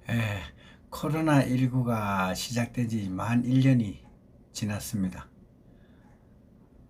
예, 코로나19가 시작된 지 만 1년이 지났습니다.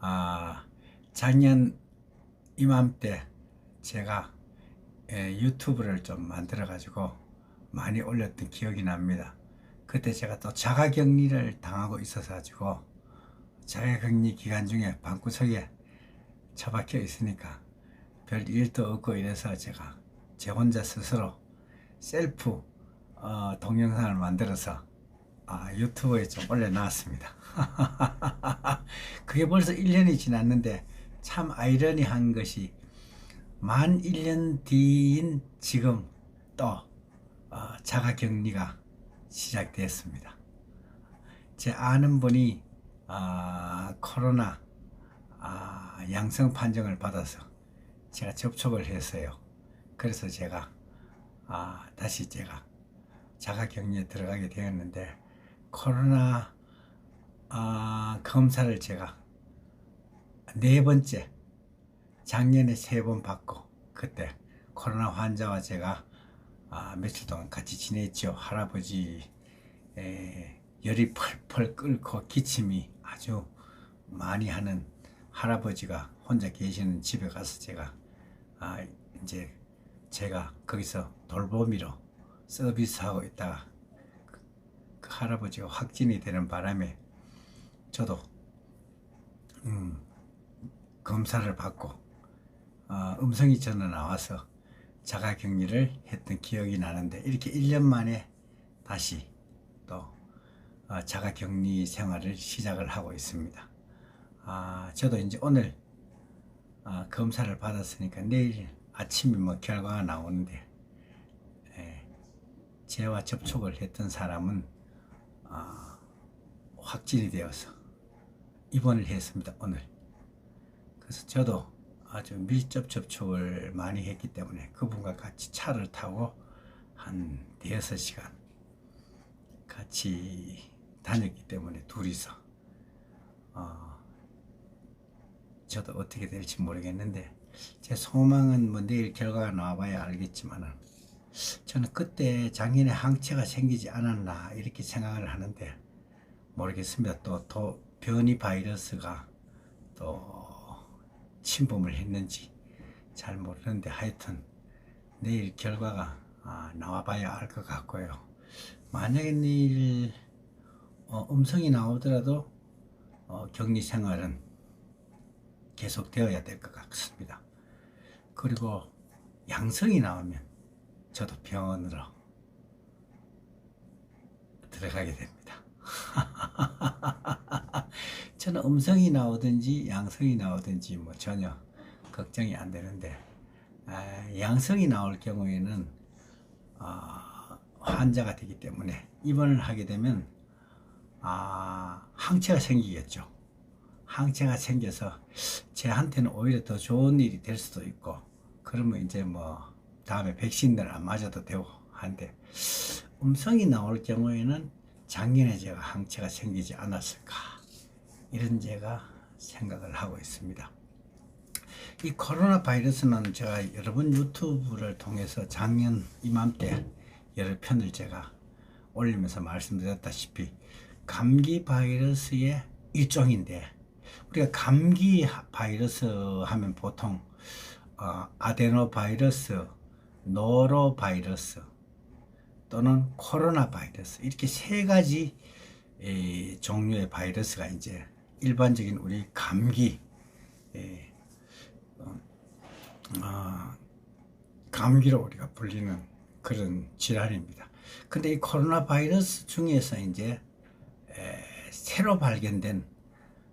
아, 작년 이맘때 제가 유튜브를 좀 만들어 가지고 많이 올렸던 기억이 납니다. 그때 제가 또 자가격리를 당하고 있어서 가지고 자가격리 기간 중에 방구석에 처박혀 있으니까 별 일도 없고 이래서 제가 제 혼자 스스로 셀프 동영상을 만들어서 유튜브에 좀 올려놨습니다. 그게 벌써 1년이 지났는데 참 아이러니한 것이 만 1년 뒤인 지금 또 자가격리가 시작되었습니다. 제 아는 분이 코로나 양성 판정을 받아서 제가 접촉을 했어요. 그래서 제가 다시 제가 자가격리에 들어가게 되었는데 코로나 검사를 제가 네 번째 작년에 3번 받고 그때 코로나 환자와 제가 며칠 동안 같이 지냈죠. 할아버지 열이 펄펄 끓고 기침이 아주 많이 하는 할아버지가 혼자 계시는 집에 가서 제가 이제 제가 거기서 돌보미로 서비스하고 있다가 그 할아버지가 확진이 되는 바람에 저도 검사를 받고 음성이 전화 나와서 자가격리를 했던 기억이 나는데 이렇게 1년 만에 다시 또 자가격리 생활을 시작을 하고 있습니다. 저도 이제 오늘 검사를 받았으니까 내일 아침에 뭐 결과가 나오는데 저와 접촉을 했던 사람은 확진이 되어서 입원을 했습니다. 오늘. 그래서 저도 아주 밀접 접촉을 많이 했기 때문에 그분과 같이 차를 타고 한 대여섯 시간 같이 다녔기 때문에 둘이서 저도 어떻게 될지 모르겠는데 제 소망은 뭐 내일 결과가 나와봐야 알겠지만은 저는 그때 작년에 항체가 생기지 않았나 이렇게 생각을 하는데 모르겠습니다. 또 변이 바이러스가 또 침범을 했는지 잘 모르는데 하여튼 내일 결과가 나와봐야 알 것 같고요. 만약에 내일 음성이 나오더라도 격리 생활은 계속되어야 될 것 같습니다. 그리고 양성이 나오면 저도 병원으로 들어가게 됩니다. 저는 음성이 나오든지 양성이 나오든지 뭐 전혀 걱정이 안 되는데 양성이 나올 경우에는 환자가 되기 때문에 입원을 하게 되면 항체가 생기겠죠. 항체가 생겨서 제한테는 오히려 더 좋은 일이 될 수도 있고 그러면 이제 뭐 다음에 백신을 안 맞아도 되고 한데 음성이 나올 경우에는 작년에 제가 항체가 생기지 않았을까 이런 제가 생각을 하고 있습니다. 이 코로나 바이러스는 제가 여러 번 유튜브를 통해서 작년 이맘때 여러 편을 제가 올리면서 말씀드렸다시피 감기 바이러스의 일종인데 우리가 감기 바이러스 하면 보통 아데노 바이러스, 노로 바이러스 또는 코로나 바이러스 이렇게 세 가지 종류의 바이러스가 이제 일반적인 우리 감기 감기로 우리가 불리는 그런 질환입니다. 근데 이 코로나 바이러스 중에서 이제 새로 발견된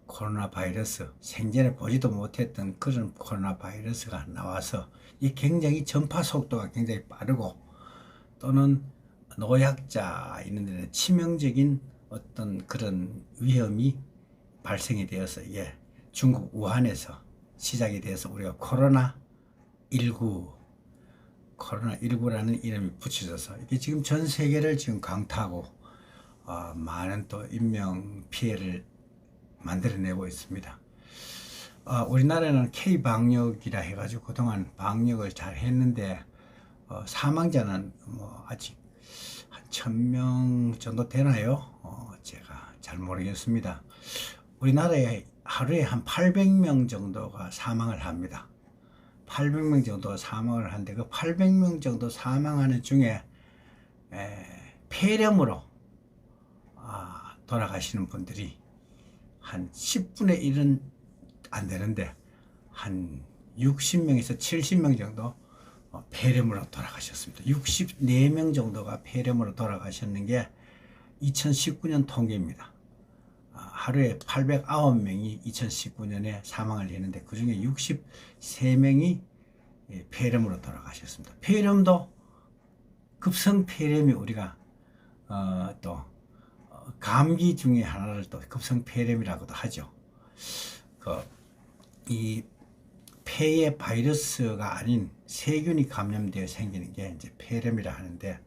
코로나 바이러스, 생전에 보지도 못했던 그런 코로나 바이러스가 나와서 이 굉장히 전파 속도가 굉장히 빠르고 또는 노약자 이런 데는 치명적인 어떤 그런 위험이 발생이 되어서 이게 중국 우한에서 시작이 돼서 우리가 코로나19라는 이름이 붙여져서 이게 지금 전 세계를 지금 강타하고 많은 또 인명 피해를 만들어내고 있습니다. 우리나라는 K 방역이라 해가지고 그동안 방역을 잘 했는데 사망자는 뭐 아직 한 1000명 정도 되나요? 제가 잘 모르겠습니다. 우리나라에 하루에 한 800명 정도가 사망을 합니다. 800명 정도가 사망을 하는데 그 800명 정도 사망하는 중에 폐렴으로 돌아가시는 분들이 한 10분의 1은 안 되는데 한 60명에서 70명 정도 폐렴으로 돌아가셨습니다. 64명 정도가 폐렴으로 돌아가셨는 게 2019년 통계입니다. 하루에 809명이 2019년에 사망을 했는데 그 중에 63명이 폐렴으로 돌아가셨습니다. 폐렴도 급성 폐렴이 우리가 또 감기 중에 하나를 또 급성 폐렴이라고도 하죠. 이 폐에 바이러스가 아닌 세균이 감염되어 생기는 게 이제 폐렴이라 하는데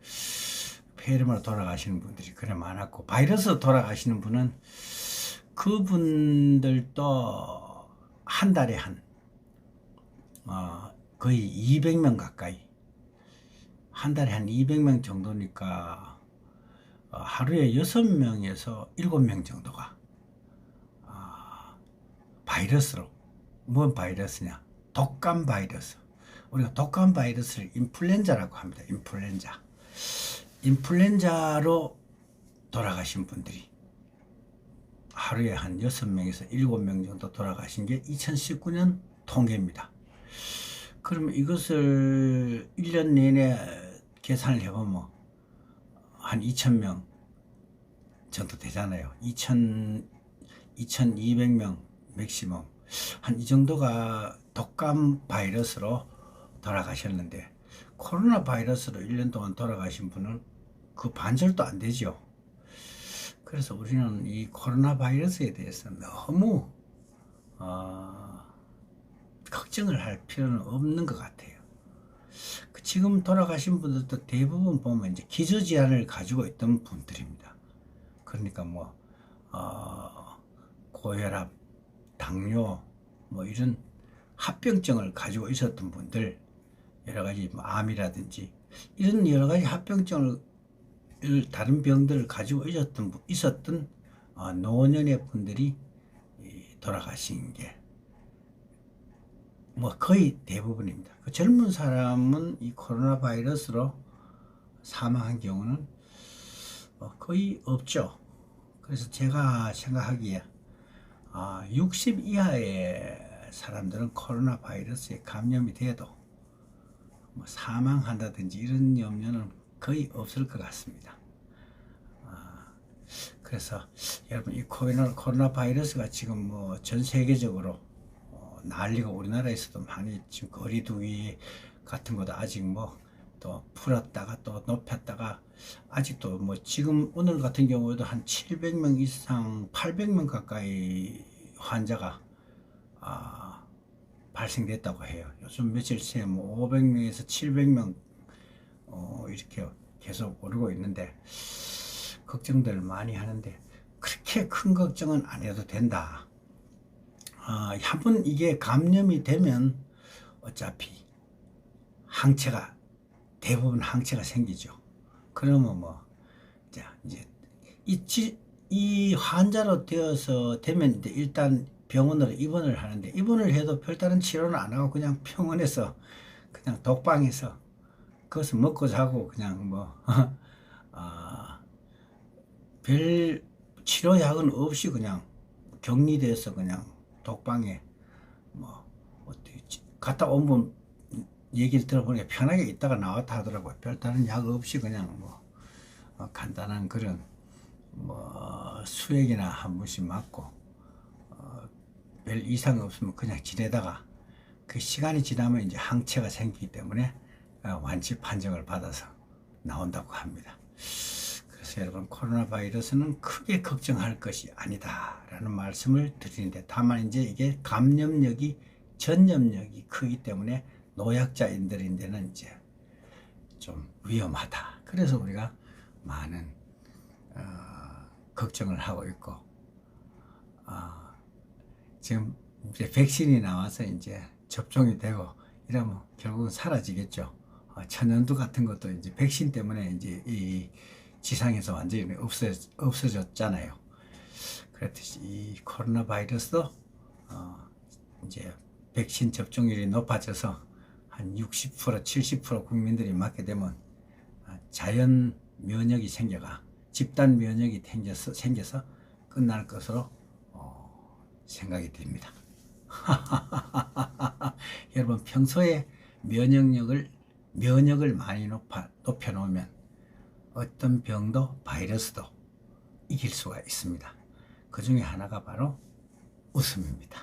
폐렴으로 돌아가시는 분들이 그래 많았고 바이러스로 돌아가시는 분은 그분들도 한 달에 거의 200명 가까이 한 달에 한 200명 정도니까 하루에 6명에서 7명 정도가 바이러스로 뭔 바이러스냐 독감 바이러스 우리가 독감 바이러스를 인플루엔자라고 합니다. 인플루엔자로 돌아가신 분들이 하루에 한 6명에서 7명 정도 돌아가신 게 2019년 통계입니다. 그러면 이것을 1년 내내 계산을 해보면 한 2000명 정도 되잖아요. 2200명 맥시멈 한 이 정도가 독감 바이러스로 돌아가셨는데 코로나 바이러스로 1년 동안 돌아가신 분은 그 반절도 안 되죠. 그래서 우리는 이 코로나 바이러스에 대해서 너무 걱정을 할 필요는 없는 것 같아요. 지금 돌아가신 분들도 대부분 보면 이제 기저질환을 가지고 있던 분들입니다. 그러니까 뭐 고혈압, 당뇨, 뭐 이런 합병증을 가지고 있었던 분들, 여러 가지 뭐 암이라든지 이런 여러 가지 합병증을 다른 병들을 가지고 있었던 노년의 분들이 돌아가신 게 뭐 거의 대부분입니다. 그 젊은 사람은 이 코로나 바이러스로 사망한 경우는 거의 없죠. 그래서 제가 생각하기에 60 이하의 사람들은 코로나 바이러스에 감염이 돼도 뭐 사망한다든지 이런 염려는 거의 없을 것 같습니다. 그래서 여러분 이 코로나 바이러스가 지금 뭐 전 세계적으로 난리가 우리나라에서도 많이 지금 거리두기 같은 것도 아직 뭐 또 풀었다가 또 높였다가 아직도 뭐 지금 오늘 같은 경우에도 한 700명 이상 800명 가까이 환자가 발생됐다고 해요. 요즘 며칠 새에 뭐 500명에서 700명 이렇게 계속 오르고 있는데 걱정들 많이 하는데 그렇게 큰 걱정은 안 해도 된다. 한번 이게 감염이 되면 어차피 대부분 항체가 생기죠. 그러면 뭐 이제 이 환자로 되면 이제 일단 병원으로 입원을 하는데 입원을 해도 별다른 치료는 안 하고 그냥 병원에서 그냥 독방에서 그것을 먹고 자고 그냥 뭐 별 치료약은 없이 그냥 격리돼서 그냥 독방에 뭐 갔다 온 분 얘기를 들어보니까 편하게 있다가 나왔다 하더라고요. 별다른 약 없이 그냥 뭐 간단한 그런 뭐 수액이나 한 번씩 맞고 별 이상 없으면 그냥 지내다가 그 시간이 지나면 이제 항체가 생기기 때문에 완치 판정을 받아서 나온다고 합니다. 그래서 여러분 코로나 바이러스는 크게 걱정할 것이 아니다 라는 말씀을 드리는데 다만 이제 이게 전염력이 크기 때문에 노약자인들인데는 이제 좀 위험하다. 그래서 우리가 많은 걱정을 하고 있고, 아, 지금 이제 백신이 나와서 이제 접종이 되고 이러면 결국은 사라지겠죠. 천연두 같은 것도 이제 백신 때문에 이제 이 지상에서 완전히 없어졌잖아요. 그렇듯이 이 코로나 바이러스도 이제 백신 접종률이 높아져서 한 60%, 70% 국민들이 맞게 되면 자연 면역이 생겨가 집단 면역이 생겨서 끝날 것으로 생각이 됩니다. 여러분 평소에 면역을 많이 높여놓으면 어떤 병도 바이러스도 이길 수가 있습니다. 그 중에 하나가 바로 웃음입니다.